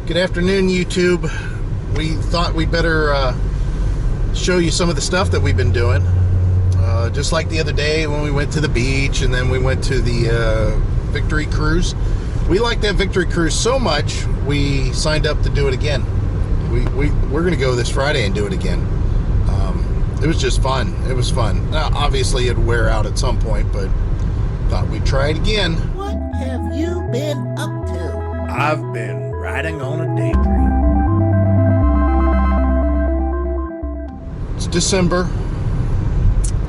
Good afternoon, YouTube. We thought we'd better show you some of the stuff that we've been doing. Just like the other day when we went to the beach and then we went to the Victory Cruise. We liked that Victory Cruise so much, we signed up to do it again. We're going to go this Friday and do it again. It was just fun. It was fun. Now, obviously, it'd wear out at some point, but thought we'd try it again. What have you been up to? I've been riding on a daydream. It's December.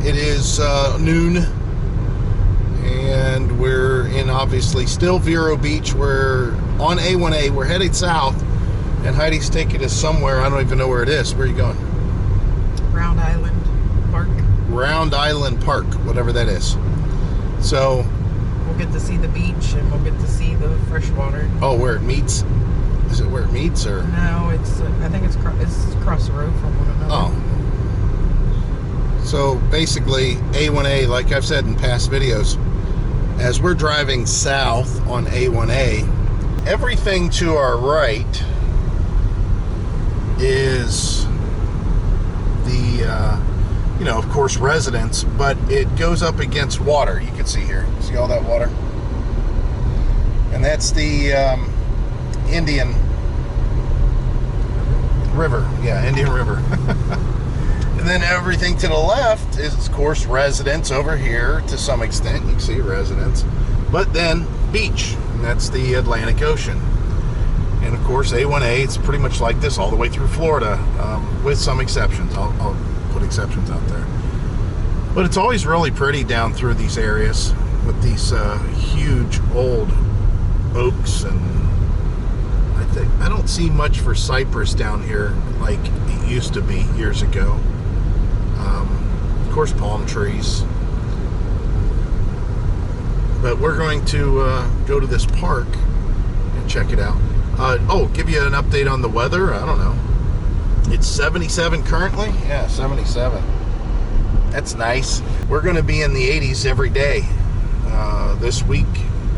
It is noon, and we're in obviously still Vero Beach. We're on A1A. We're headed south, and Heidi's taking us somewhere. I don't even know where it is. Where are you going? Round Island Park. Round Island Park, whatever that is. So We'll get to see the beach and we'll get to see the freshwater. oh, where it meets? Is it where it meets, or? No, it's I think it's across the road from one another. Oh. So basically, A1A, like I've said in past videos, as we're driving south on A1A, everything to our right is the, of course, residence, but it goes up against water. You can see here. See all that water? And that's the Indian River. Yeah, Indian River. And then everything to the left is, of course, residence over here to some extent. You can see residence. But then beach, and that's the Atlantic Ocean. And, of course, A1A, it's pretty much like this all the way through Florida, with some exceptions. I'll put exceptions out there. But it's always really pretty down through these areas with these huge old oaks, and I don't see much for cypress down here like it used to be years ago. Of course, palm trees. But we're going to go to this park and check it out. Give you an update on the weather. I don't know. It's 77 currently. Yeah, 77. That's nice. We're going to be in the 80s every day this week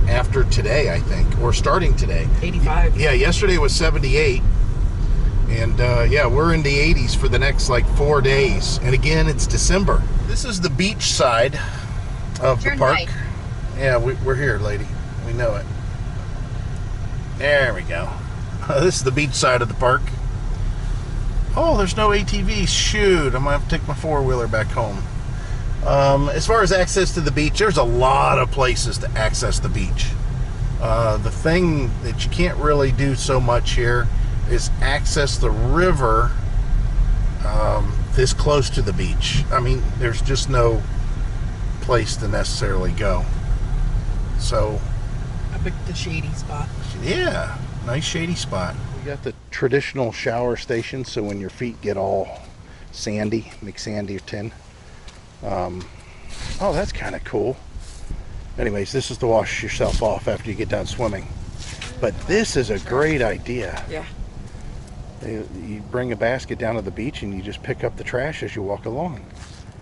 after today, I think, or starting today. 85. Yeah, yesterday was 78. And yeah, we're in the 80s for the next like 4 days. And again, it's December. This is the beach side of the park. Right. Yeah, we're here, lady. We know it. There we go. This is the beach side of the park. Oh, there's no ATVs. Shoot, I'm going to have to take my four-wheeler back home. As far as access to the beach, there's a lot of places to access the beach. The thing that you can't really do so much here is access the river this close to the beach. I mean, there's just no place to necessarily go. So, I picked the shady spot. yeah, nice shady spot. We got the traditional shower station, so when your feet get all sandy, McSandy or tin. Oh, that's kind of cool. Anyways, this is to wash yourself off after you get done swimming. But this is a great idea. Yeah. You bring a basket down to the beach and you just pick up the trash as you walk along.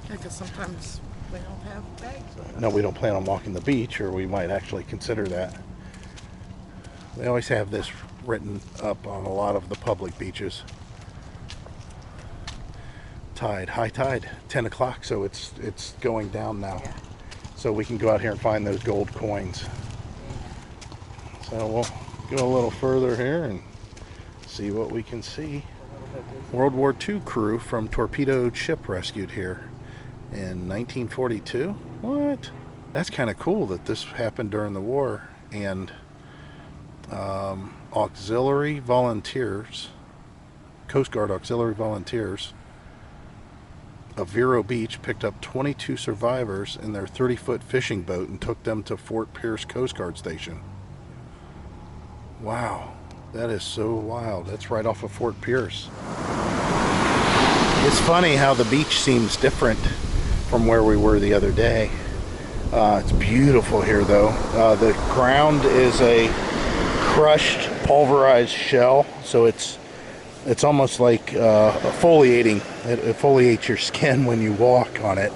Yeah, because sometimes they don't have bags. No, we don't plan on walking the beach, or we might actually consider that. They always have this written up on a lot of the public beaches. Tide, high tide, 10 o'clock, so it's going down now. Yeah. So we can go out here and find those gold coins. So we'll go a little further here and see what we can see. World War II crew from torpedoed ship rescued here in 1942. What? That's kind of cool that this happened during the war. And auxiliary volunteers, Coast Guard auxiliary volunteers of Vero Beach picked up 22 survivors in their 30-foot fishing boat and took them to Fort Pierce Coast Guard Station. Wow, that is so wild. That's right off of Fort Pierce. It's funny how the beach seems different from where we were the other day. It's beautiful here, though. The ground is a crushed, pulverized shell, so it's almost like foliating. It foliates your skin when you walk on it.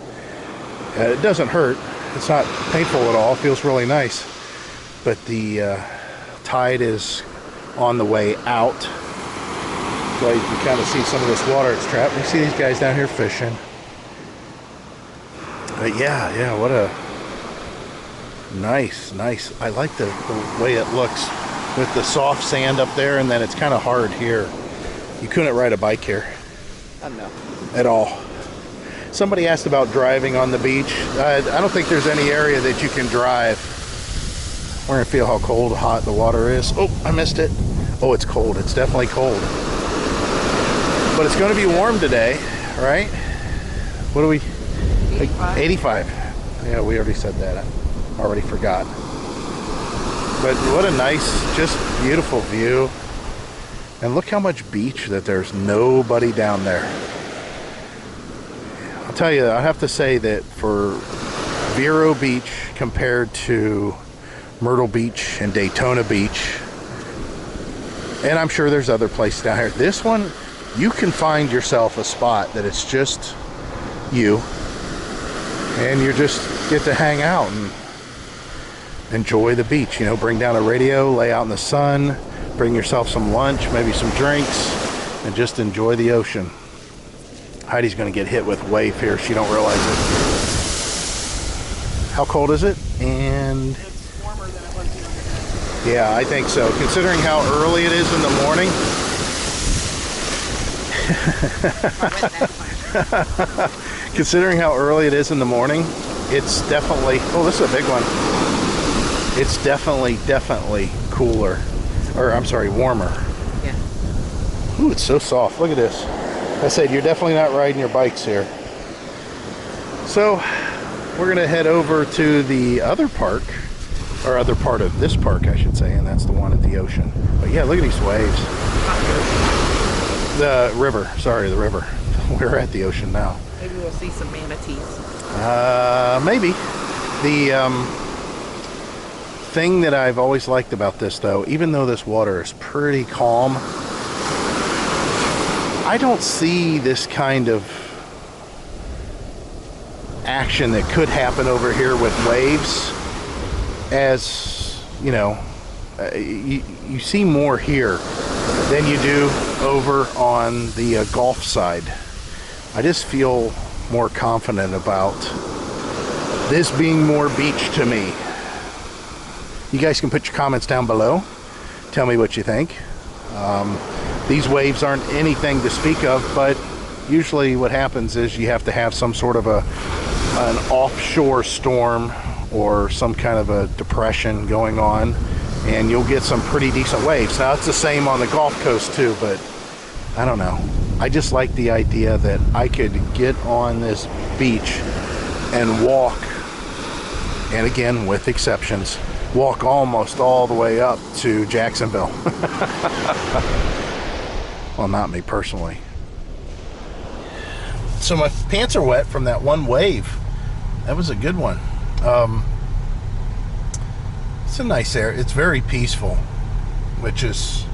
It doesn't hurt. It's not painful at all. It feels really nice. But the tide is on the way out. So you can kind of see some of this water it's trapped. You see these guys down here fishing. But yeah, what a nice. I like the way it looks with the soft sand up there, and then it's kind of hard here. You couldn't ride a bike here. No. At all. Somebody asked about driving on the beach. I don't think there's any area that you can drive. We're gonna feel how cold, hot the water is. Oh, I missed it. Oh, it's cold. It's definitely cold. But it's gonna be warm today, right? What do we? 85. 85. Yeah, we already said that. I already forgot. But what a nice, just beautiful view. And look how much beach that there's nobody down there. I'll tell you, I have to say that for Vero Beach compared to Myrtle Beach and Daytona Beach, and I'm sure there's other places down here, this one, you can find yourself a spot that it's just you, and you just get to hang out and enjoy the beach. You know, bring down a radio, lay out in the sun, bring yourself some lunch, maybe some drinks, and just enjoy the ocean. Heidi's gonna get hit with wave here. She don't realize it. How cold is it? And It's warmer than it was the other day. yeah, I think so. Considering how early it is in the morning. Considering how early it is in the morning, it's definitely, oh, this is a big one. It's definitely cooler. Or, I'm sorry, warmer. Yeah. Ooh, it's so soft. Look at this. I said, you're definitely not riding your bikes here. So, we're going to head over to the other park, or other part of this park, I should say, and that's the one at the ocean. But yeah, look at these waves. The river. Sorry, the river. We're at the ocean now. Maybe we'll see some manatees. Maybe. The thing that I've always liked about this, though, even though this water is pretty calm, I don't see this kind of action that could happen over here with waves as, you know, you see more here than you do over on the Gulf side. I just feel more confident about this being more beach to me. You guys can put your comments down below. Tell me what you think. These waves aren't anything to speak of, but usually what happens is you have to have some sort of an offshore storm or some kind of a depression going on, and you'll get some pretty decent waves. Now, it's the same on the Gulf Coast too, but I don't know. I just like the idea that I could get on this beach and walk, and again, with exceptions, walk almost all the way up to Jacksonville. Well, not me personally. So my pants are wet from that one wave. That was a good one. It's a nice area. It's very peaceful, which is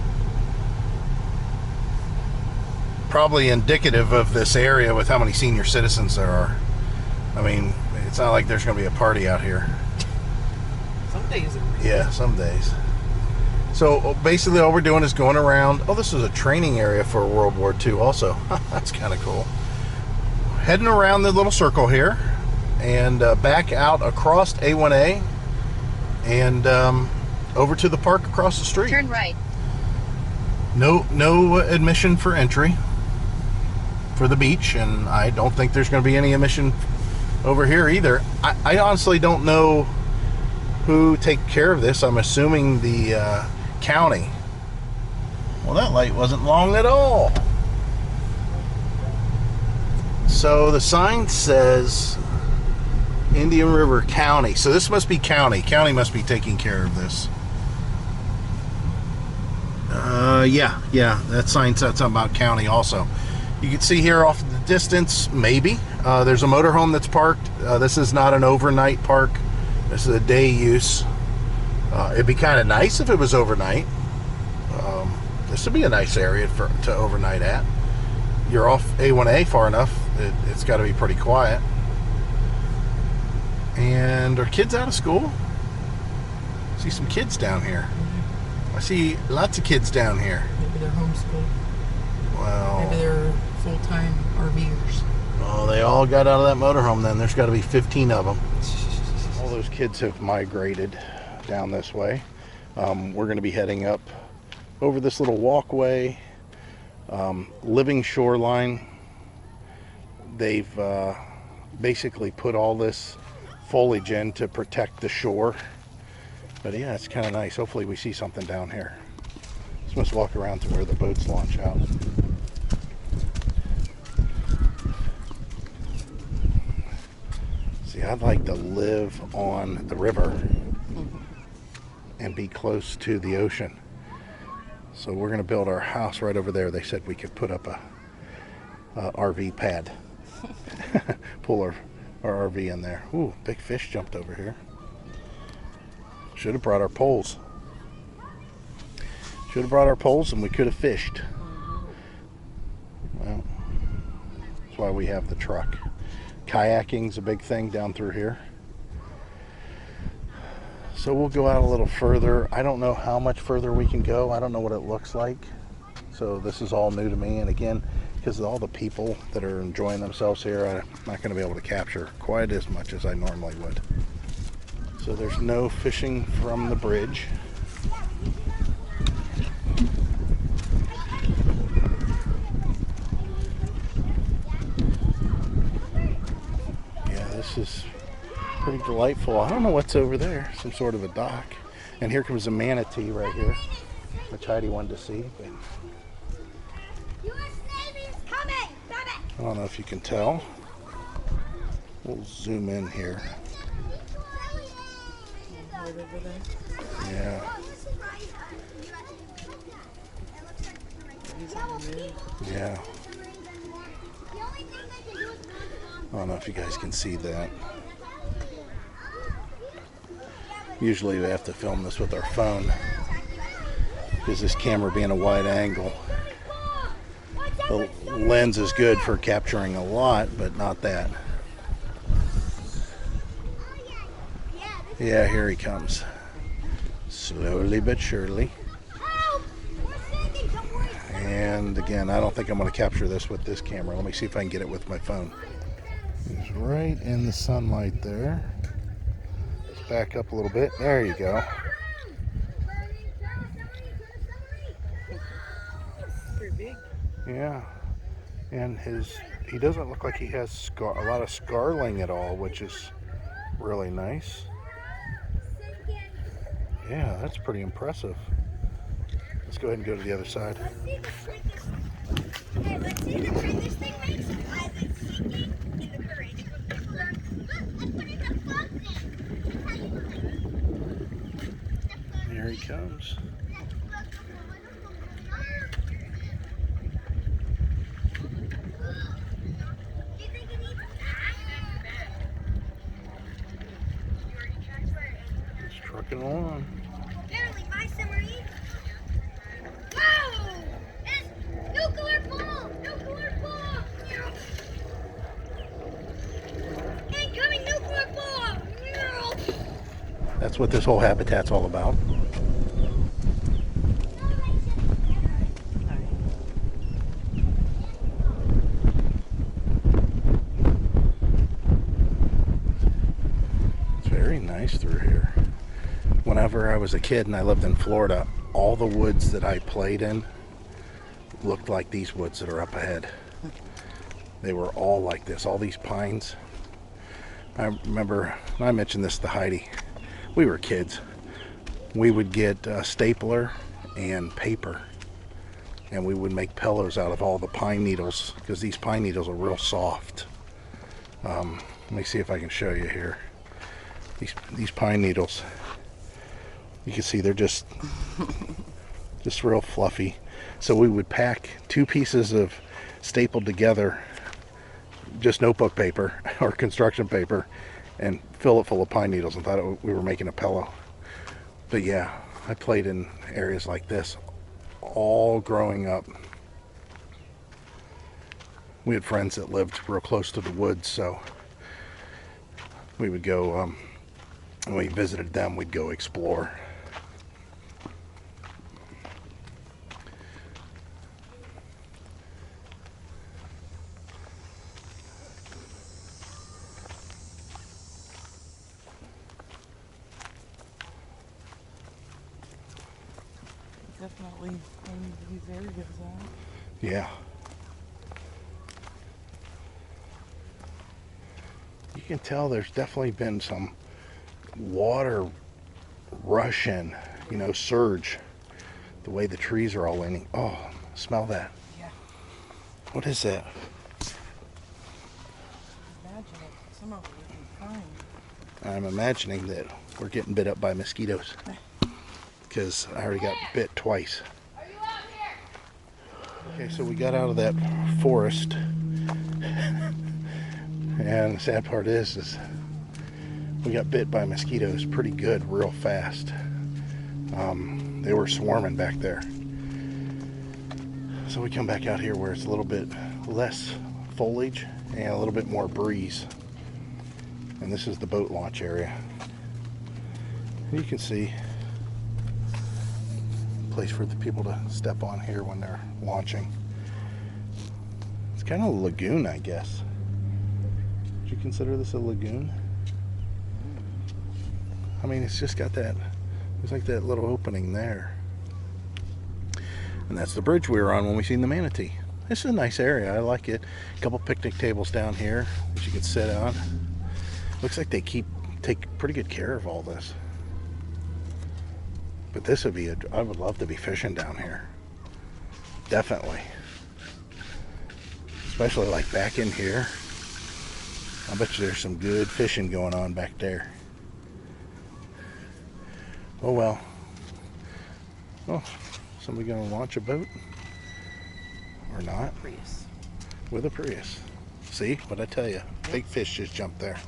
probably indicative of this area with how many senior citizens there are. I mean, it's not like there's going to be a party out here. Some days. Yeah, some days. So basically all we're doing is going around. Oh, this is a training area for World War II also. That's kind of cool. Heading around the little circle here and back out across A1A and over to the park across the street. Turn right. No admission for entry for the beach, and I don't think there's going to be any admission over here either. I honestly don't know who takes care of this. I'm assuming the county. Well, that light wasn't long at all. So the sign says Indian River County. So this must be county. County must be taking care of this. Yeah, that sign said something about county also. You can see here off in the distance, maybe, there's a motorhome that's parked. This is not an overnight park. This is a day use. It'd be kind of nice if it was overnight. This would be a nice area to overnight at. You're off A1A far enough, it's got to be pretty quiet. And are kids out of school? See some kids down here. I see lots of kids down here. Maybe they're homeschooled. Wow. Maybe they're full-time RVers. Oh, they all got out of that motorhome then. There's got to be 15 of them. All those kids have migrated down this way. We're going to be heading up over this little walkway. Living shoreline. They've basically put all this foliage in to protect the shore. But yeah, it's kind of nice. Hopefully we see something down here. So let's walk around to where the boats launch out. See, I'd like to live on the river and be close to the ocean. So we're going to build our house right over there. They said we could put up a RV pad. Pull our RV in there. Ooh, big fish jumped over here. Should have brought our poles. Should have brought our poles and we could have fished. Well, that's why we have the truck. Kayaking's a big thing down through here. So we'll go out a little further. I don't know how much further we can go. I don't know what it looks like. So this is all new to me. And again, because of all the people that are enjoying themselves here, I'm not going to be able to capture quite as much as I normally would. So there's no fishing from the bridge. Yeah, this is pretty delightful. I don't know what's over there. Some sort of a dock. And here comes a manatee right here, which Heidi wanted to see. But I don't know if you can tell. We'll zoom in here. Yeah. Yeah. I don't know if you guys can see that. Usually we have to film this with our phone because this camera being a wide angle, the lens is good for capturing a lot, but not that. Yeah, here he comes. Slowly but surely. And again, I don't think I'm going to capture this with this camera. Let me see if I can get it with my phone. He's right in the sunlight there. Let's back up a little bit. There you go. Pretty big. Yeah. And he doesn't look like he has a lot of scarring at all, which is really nice. Yeah, that's pretty impressive. Let's go ahead and go to the other side. Here he comes. Just trucking along. Apparently my submarine. Whoa! It's nuclear bomb! Nuclear bomb! Incoming nuclear bomb! That's what this whole habitat's all about. It's very nice through here. Whenever I was a kid and I lived in Florida, all the woods that I played in looked like these woods that are up ahead. They were all like this, all these pines. I remember, I mentioned this to Heidi, we were kids. We would get a stapler and paper and we would make pillows out of all the pine needles because these pine needles are real soft. Let me see if I can show you here. These pine needles, you can see they're just real fluffy. So we would pack 2 pieces of stapled together, just notebook paper or construction paper, and fill it full of pine needles and thought we were making a pillow. But yeah, I played in areas like this all growing up. We had friends that lived real close to the woods, so we would go, when we visited them, we'd go explore. definitely in these areas out. Yeah. You can tell there's definitely been some water rushing, you know, surge. The way the trees are all leaning. Oh, smell that. Yeah. What is that? Imagine it. Some of it would be fine. I'm imagining that we're getting bit up by mosquitoes. Because I already got bit twice. Are you out here? Okay, so we got out of that forest. And the sad part is we got bit by mosquitoes pretty good, real fast. They were swarming back there. So we come back out here where it's a little bit less foliage and a little bit more breeze. And this is the boat launch area. And you can see a place for the people to step on here when they're launching. It's kind of a lagoon, I guess. Would you consider this a lagoon? I mean, it's just got that, there's like that little opening there. And that's the bridge we were on when we seen the manatee. This is a nice area, I like it. A couple picnic tables down here that you can sit on. Looks like they take pretty good care of all this. But this would be, I would love to be fishing down here. Definitely. Especially like back in here. I bet you there's some good fishing going on back there. Oh well. Oh, somebody gonna launch a boat? Or not? Prius. With a Prius. See, what I tell you, big fish just jumped there.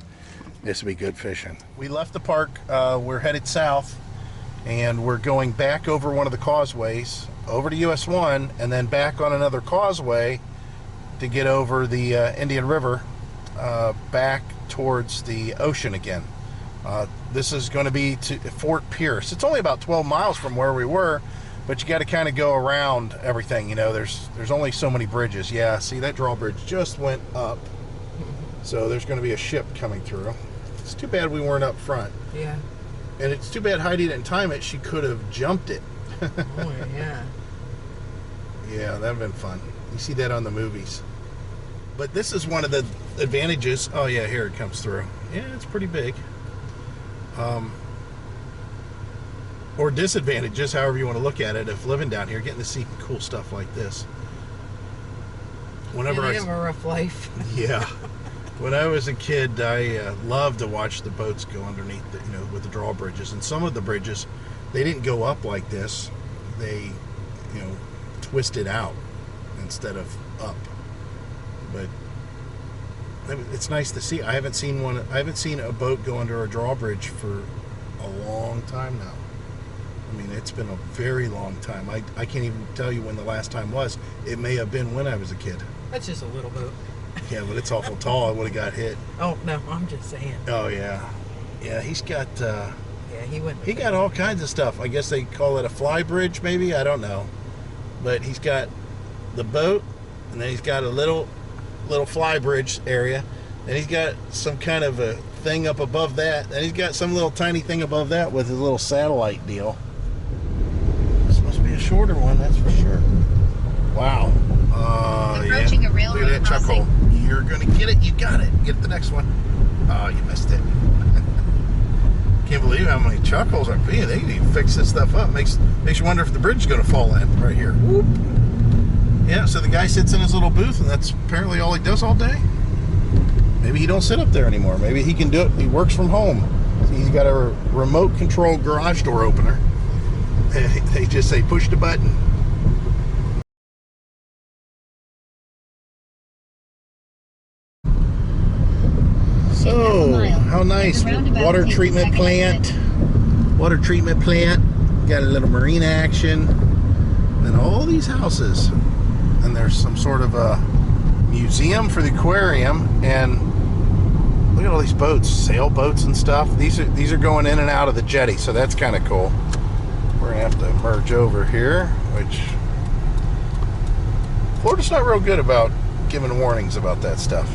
This would be good fishing. We left the park, we're headed south, and we're going back over one of the causeways, over to US 1, and then back on another causeway to get over the Indian River, back towards the ocean again. This is going to be to Fort Pierce. It's only about 12 miles from where we were, but you got to kind of go around everything. You know, there's only so many bridges. Yeah, see, that drawbridge just went up, so there's going to be a ship coming through. It's too bad we weren't up front. Yeah. And it's too bad Heidi didn't time it. She could have jumped it. Oh, yeah. Yeah, that would have been fun. You see that on the movies. But this is one of the advantages. Oh yeah, here it comes through. Yeah, it's pretty big. Or disadvantages, however you want to look at it, of living down here, getting to see cool stuff like this. Whenever I have a rough life. Yeah. When I was a kid, I loved to watch the boats go underneath, with the drawbridges. And some of the bridges, they didn't go up like this. They, twisted out instead of up. But it's nice to see. I haven't seen a boat go under a drawbridge for a long time now. I mean, it's been a very long time. I can't even tell you when the last time was. It may have been when I was a kid. That's just a little boat. Yeah, but it's awful tall. I would have got hit. Oh, no, I'm just saying. Oh, yeah. Yeah, he's got... yeah, he got all kinds of stuff. I guess they call it a fly bridge, maybe? I don't know. But he's got the boat, and then he's got a little fly bridge area, and he's got some kind of a thing up above that, and he's got some little tiny thing above that with his little satellite deal. This must be a shorter one, that's for sure. Wow. Approaching a railroad look at that chuck crossing. hole. You're gonna get it. You got it. Get the next one. Oh, you missed it. Can't believe how many chuck holes are being. They need to fix this stuff up. Makes you wonder if the bridge is gonna fall in right here. Whoop. Yeah, so the guy sits in his little booth, and that's apparently all he does all day. Maybe he don't sit up there anymore. Maybe he can do it. He works from home. He's got a remote control garage door opener. And they just say, push the button. So, how nice. Water treatment plant. Water treatment plant. Got a little marina action. And all these houses. And there's some sort of a museum for the aquarium. And look at all these boats, sailboats and stuff. These are going in and out of the jetty, so that's kind of cool. We're gonna have to merge over here, which Florida's not real good about giving warnings about that stuff.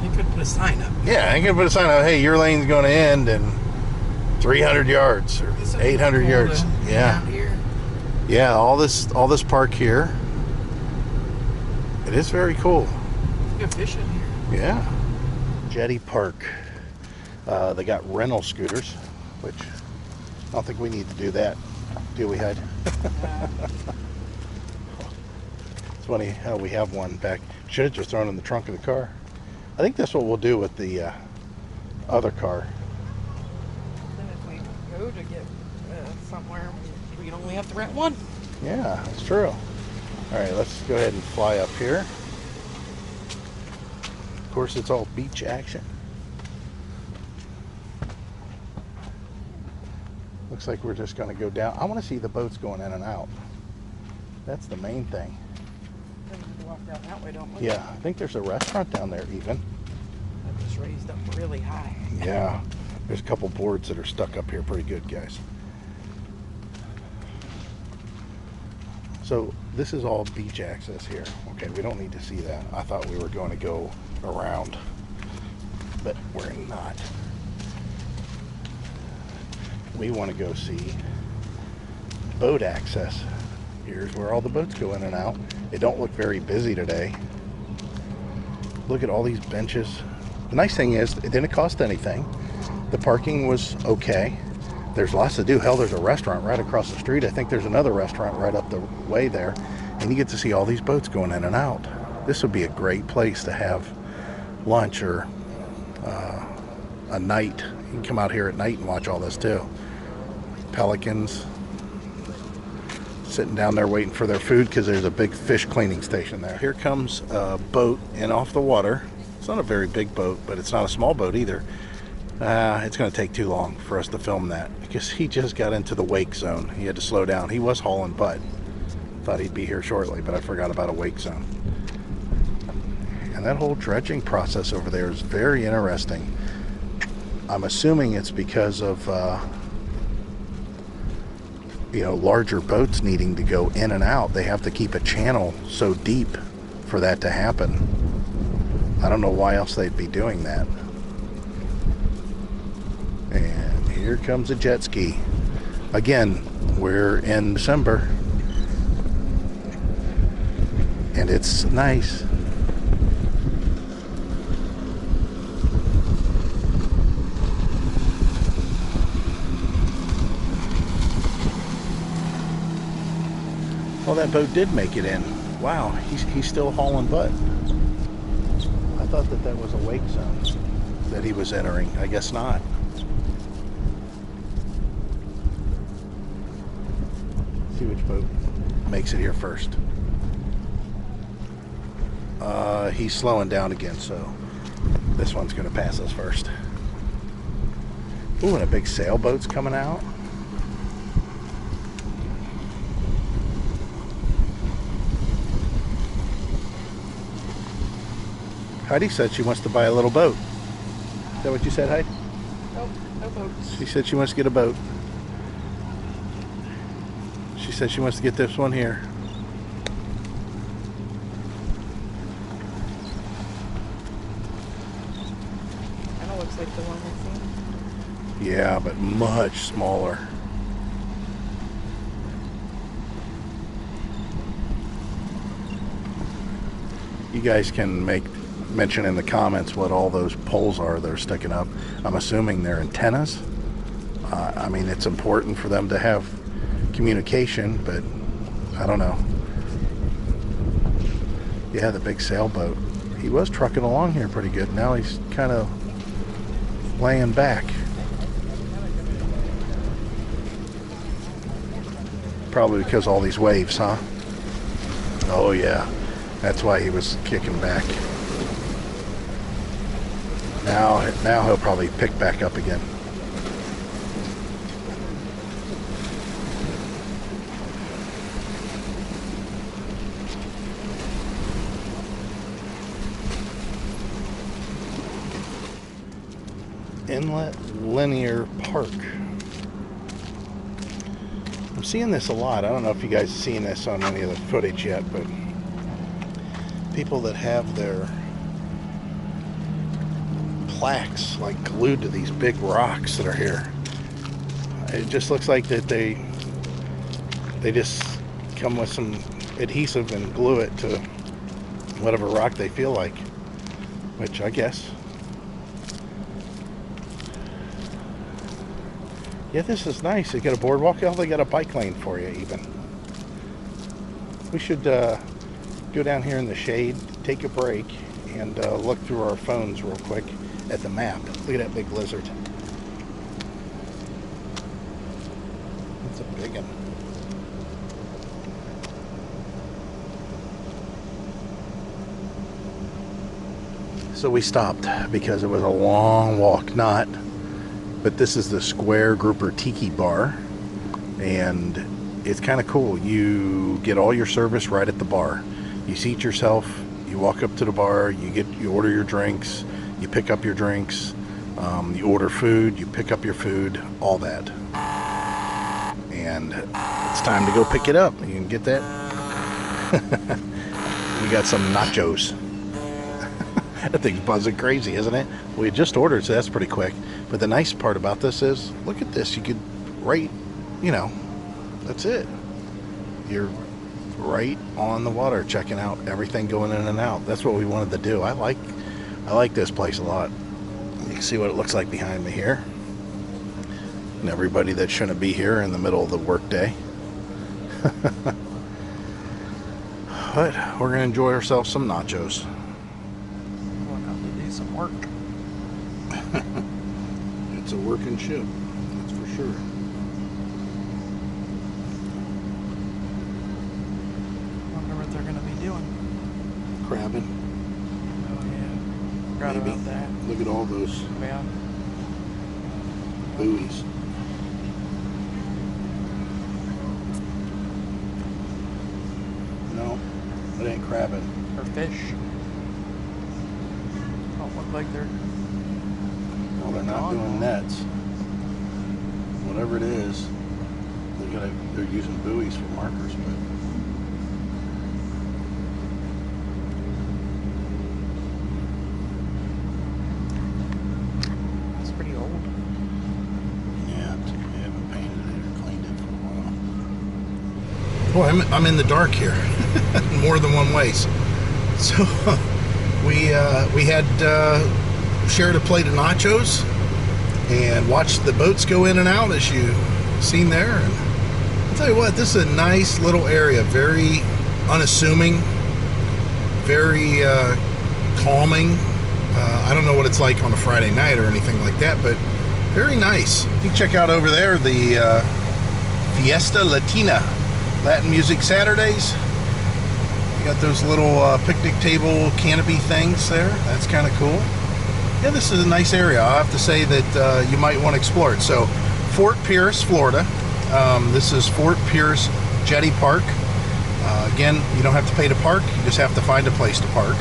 You could put a sign up. Yeah, I can put a sign up, hey, your lane's going to end in 300 yards or 800 yards. Yeah. Yeah, all this park here. It is very cool. Good fishing here. Yeah. Jetty Park. They got rental scooters, which I don't think we need to do that, do we, Hyde? It's funny how we have one back. Should have just thrown in the trunk of the car. I think that's what we'll do with the other car. Then if we go to get somewhere, we only have to rent one. Yeah, that's true. All right, let's go ahead and fly up here. Of course, it's all beach action. Looks like we're just going to go down. I want to see the boats going in and out. That's the main thing. Then we have to walk down that way, don't we? Yeah, I think there's a restaurant down there even. That just raised up really high. Yeah, there's a couple boards that are stuck up here pretty good, guys. So this is all beach access here. Okay, we don't need to see that. I thought we were going to go around, but we're not. We want to go see boat access. Here's where all the boats go in and out. It don't look very busy today. Look at all these benches. The nice thing is it didn't cost anything. The parking was okay. There's lots to do. Hell, there's a restaurant right across the street. I think there's another restaurant right up the way there. And you get to see all these boats going in and out. This would be a great place to have lunch or a night. You can come out here at night and watch all this too. Pelicans sitting down there waiting for their food because there's a big fish cleaning station there. Here comes a boat in off the water. It's not a very big boat, but it's not a small boat either. It's going to take too long for us to film that because he just got into the wake zone. He had to slow down. He was hauling butt. Thought he'd be here shortly, but I forgot about a wake zone. And that whole dredging process over there is very interesting. I'm assuming it's because of larger boats needing to go in and out. They have to keep a channel so deep for that to happen. I don't know why else they'd be doing that. And here comes a jet ski. Again, we're in December. And it's nice. Well, that boat did make it in. Wow, he's still hauling butt. I thought that was a wake zone that he was entering. I guess not. See which boat makes it here first. He's slowing down again, so this one's going to pass us first. Ooh, and a big sailboat's coming out. Heidi said she wants to buy a little boat. Is that what you said, Heidi? Nope, no boats. She said she wants to get a boat. She said she wants to get this one here. Kind of looks like the one we've seen. Yeah, but much smaller. You guys can mention in the comments what all those poles are that are sticking up. I'm assuming they're antennas. I mean, it's important for them to have communication, but I don't know. Yeah, the big sailboat. He was trucking along here pretty good. Now he's kind of laying back. Probably because all these waves, huh? Oh yeah, that's why he was kicking back. Now he'll probably pick back up again. Inlet Linear Park. I'm seeing this a lot. I don't know if you guys have seen this on any of the footage yet, but people that have their plaques like glued to these big rocks that are here. It just looks like that they just come with some adhesive and glue it to whatever rock they feel like, which I guess. Yeah, this is nice. They got a boardwalk. Hell, they got a bike lane for you even. We should go down here in the shade, take a break, and look through our phones real quick at the map. Look at that big lizard. It's a big one. So we stopped because it was a long walk, but this is the Square Grouper Tiki Bar, and it's kind of cool. You get all your service right at the bar. You seat yourself, you walk up to the bar, you order your drinks, you pick up your drinks, you order food, you pick up your food, all that. And it's time to go pick it up. You can get that. We got some nachos. That thing's buzzing crazy, isn't it? We just ordered, so that's pretty quick. But the nice part about this is, look at this. You could that's it. You're right on the water, checking out everything going in and out. That's what we wanted to do. I like this place a lot. You can see what it looks like behind me here. And everybody that shouldn't be here in the middle of the workday. But we're going to enjoy ourselves some nachos. Going out to do some work. It's a working ship, that's for sure. Wonder what they're going to be doing. Crabbing. Oh yeah. Forgot Maybe. about that. Look at all those Yeah. buoys. No, it ain't crabbing. Or fish. Don't look like they're. Well, they're not doing nets. Whatever it is, they're using buoys for markers, but It's pretty old. yeah, they haven't painted it or cleaned it for a while. Boy, I'm in the dark here, more than one ways. So we had shared a plate of nachos and watched the boats go in and out, as you seen there. And I'll tell you what, this is a nice little area, very unassuming, very calming. I don't know what it's like on a Friday night or anything like that, but very nice. You can check out over there the Fiesta Latina, Latin Music Saturdays. You got those little picnic table canopy things there. That's kind of cool. Yeah, this is a nice area. I'll have to say that you might want to explore it. So, Fort Pierce, Florida. This is Fort Pierce Jetty Park. Again, you don't have to pay to park. You just have to find a place to park.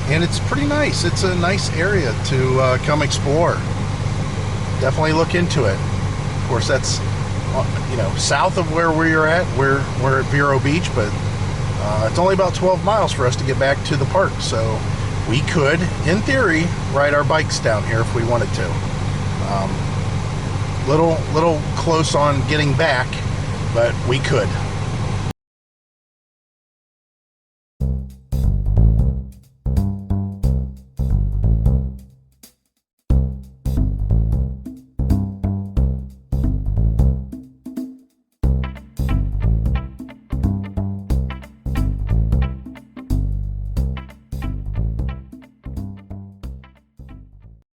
And it's pretty nice. It's a nice area to come explore. Definitely look into it. Of course, that's south of where we're at. We're at Vero Beach, but it's only about 12 miles for us to get back to the park. So we could, in theory, ride our bikes down here if we wanted to. Little close on getting back, but we could.